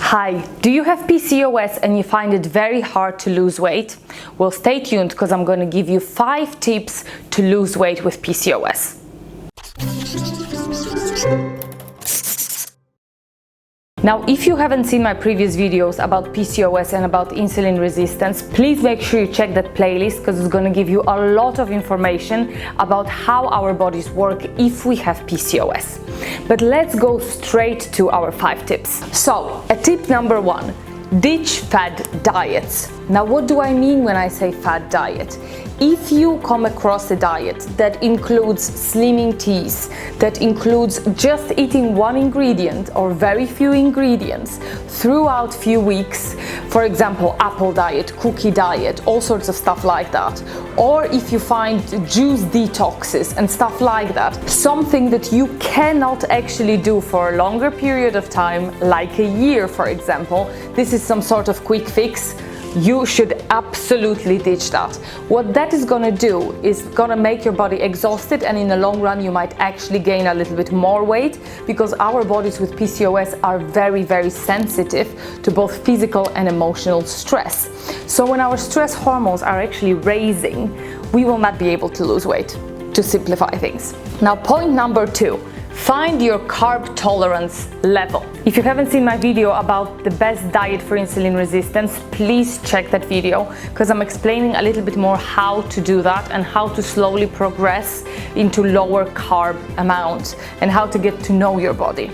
Hi, do you have PCOS and you find it very hard to lose weight? Well, stay tuned because I'm going to give you 5 tips to lose weight with PCOS. Now, if you haven't seen my previous videos about PCOS and about insulin resistance, please make sure you check that playlist because it's going to give you a lot of information about how our bodies work if we have PCOS. But let's go straight to our 5 tips. So, tip number 1, ditch fad diets. Now, what do I mean when I say fad diet? If you come across a diet that includes slimming teas, that includes just eating one ingredient or very few ingredients throughout few weeks, for example, apple diet, cookie diet, all sorts of stuff like that, or if you find juice detoxes and stuff like that, something that you cannot actually do for a longer period of time, like a year, for example, this is some sort of quick fix, you should absolutely ditch that. What that is gonna do is gonna make your body exhausted, and in the long run you might actually gain a little bit more weight because our bodies with PCOS are very, very sensitive to both physical and emotional stress. So when our stress hormones are actually raising, we will not be able to lose weight, to simplify things. Now, point number 2. Find your carb tolerance level. If you haven't seen my video about the best diet for insulin resistance, please check that video because I'm explaining a little bit more how to do that and how to slowly progress into lower carb amounts and how to get to know your body.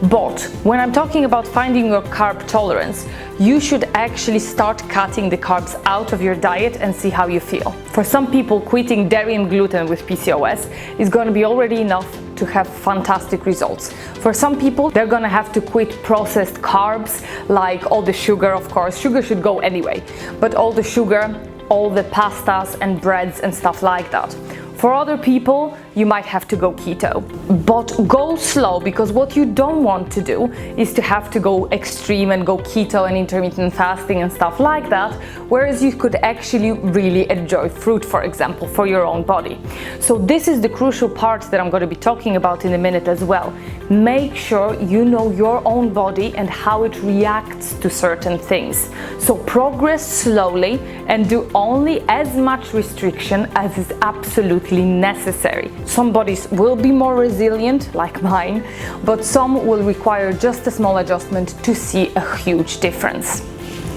But when I'm talking about finding your carb tolerance, you should actually start cutting the carbs out of your diet and see how you feel. For some people, quitting dairy and gluten with PCOS is going to be already enough to have fantastic results. For some people, they're going to have to quit processed carbs, like all the sugar, of course. Sugar should go anyway, but all the sugar, all the pastas and breads and stuff like that. For other people, you might have to go keto, but go slow, because what you don't want to do is to have to go extreme and go keto and intermittent fasting and stuff like that, whereas you could actually really enjoy fruit, for example, for your own body. So this is the crucial part that I'm going to be talking about in a minute as well. Make sure you know your own body and how it reacts to certain things. So progress slowly and do only as much restriction as is absolutely necessary. Some bodies will be more resilient, like mine, but some will require just a small adjustment to see a huge difference.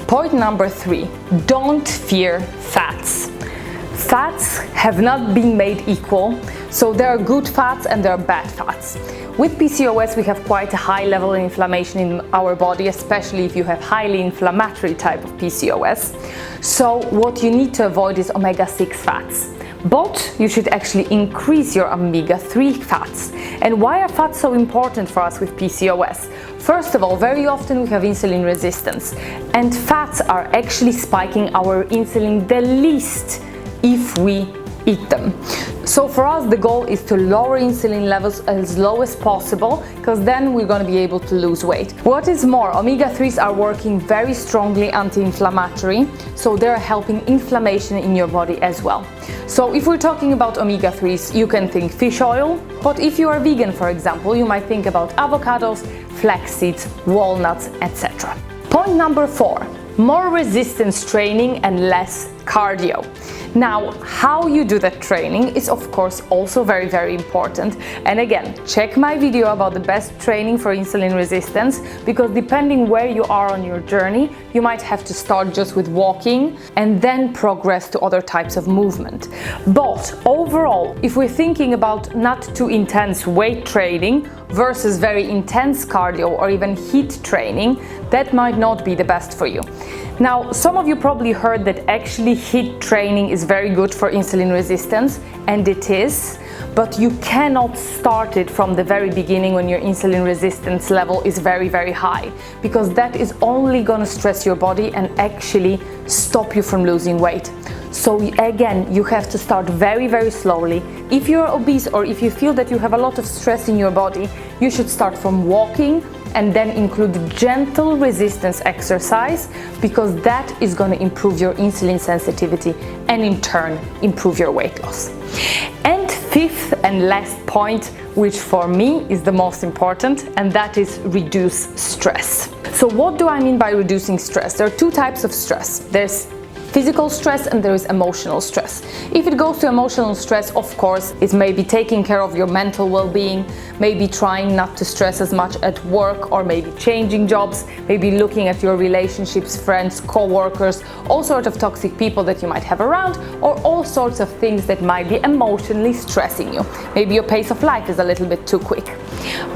Point number 3, don't fear fats. Fats have not been made equal, so there are good fats and there are bad fats. With PCOS, we have quite a high level of inflammation in our body, especially if you have highly inflammatory type of PCOS. So what you need to avoid is omega-6 fats. But you should actually increase your omega-3 fats. And why are fats so important for us with PCOS? First of all, very often we have insulin resistance, and fats are actually spiking our insulin the least if we eat them. So for us, the goal is to lower insulin levels as low as possible, because then we're going to be able to lose weight. What is more, omega-3s are working very strongly anti-inflammatory, so they're helping inflammation in your body as well. So if we're talking about omega-3s, you can think fish oil, but if you are vegan, for example, you might think about avocados, flax seeds, walnuts, etc. Point number 4, more resistance training and less cardio. Now, how you do that training is of course also very, very important. And again, check my video about the best training for insulin resistance, because depending where you are on your journey, you might have to start just with walking and then progress to other types of movement. But overall, if we're thinking about not too intense weight training versus very intense cardio or even HIIT training, that might not be the best for you. Now, some of you probably heard that actually HIIT training is very good for insulin resistance, and it is, but you cannot start it from the very beginning when your insulin resistance level is very, very high, because that is only going to stress your body and actually stop you from losing weight. So again, you have to start very, very slowly. If you're obese or if you feel that you have a lot of stress in your body, you should start from walking and then include gentle resistance exercise, because that is going to improve your insulin sensitivity and in turn improve your weight loss. And fifth and last point, which for me is the most important, and that is reduce stress. So what do I mean by reducing stress? There are two types of stress. There's physical stress and there is emotional stress. If it goes to emotional stress, of course, it's maybe taking care of your mental well-being, maybe trying not to stress as much at work, or maybe changing jobs, maybe looking at your relationships, friends, co-workers, all sorts of toxic people that you might have around, or all sorts of things that might be emotionally stressing you. Maybe your pace of life is a little bit too quick.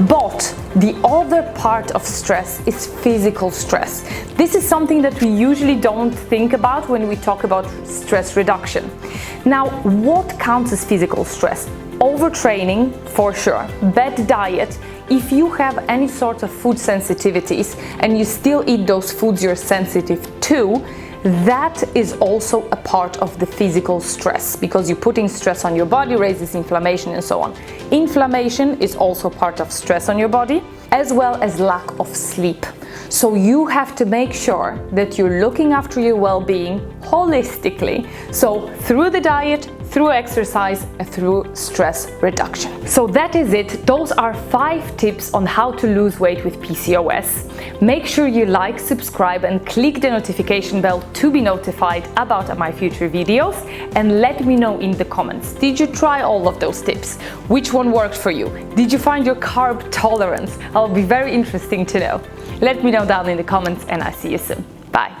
But the other part of stress is physical stress. This is something that we usually don't think about when we talk about stress reduction. Now, what counts as physical stress? Overtraining, for sure. Bad diet. If you have any sort of food sensitivities and you still eat those foods you're sensitive to, that is also a part of the physical stress, because you're putting stress on your body, raises inflammation and so on. Inflammation is also part of stress on your body, as well as lack of sleep. So you have to make sure that you're looking after your well-being holistically. So through the diet, through exercise, and through stress reduction. So that is it. Those are 5 tips on how to lose weight with PCOS. Make sure you like, subscribe, and click the notification bell to be notified about my future videos. And let me know in the comments, did you try all of those tips? Which one worked for you? Did you find your carb tolerance? I'll be very interesting to know. Let me know down in the comments, and I'll see you soon. Bye.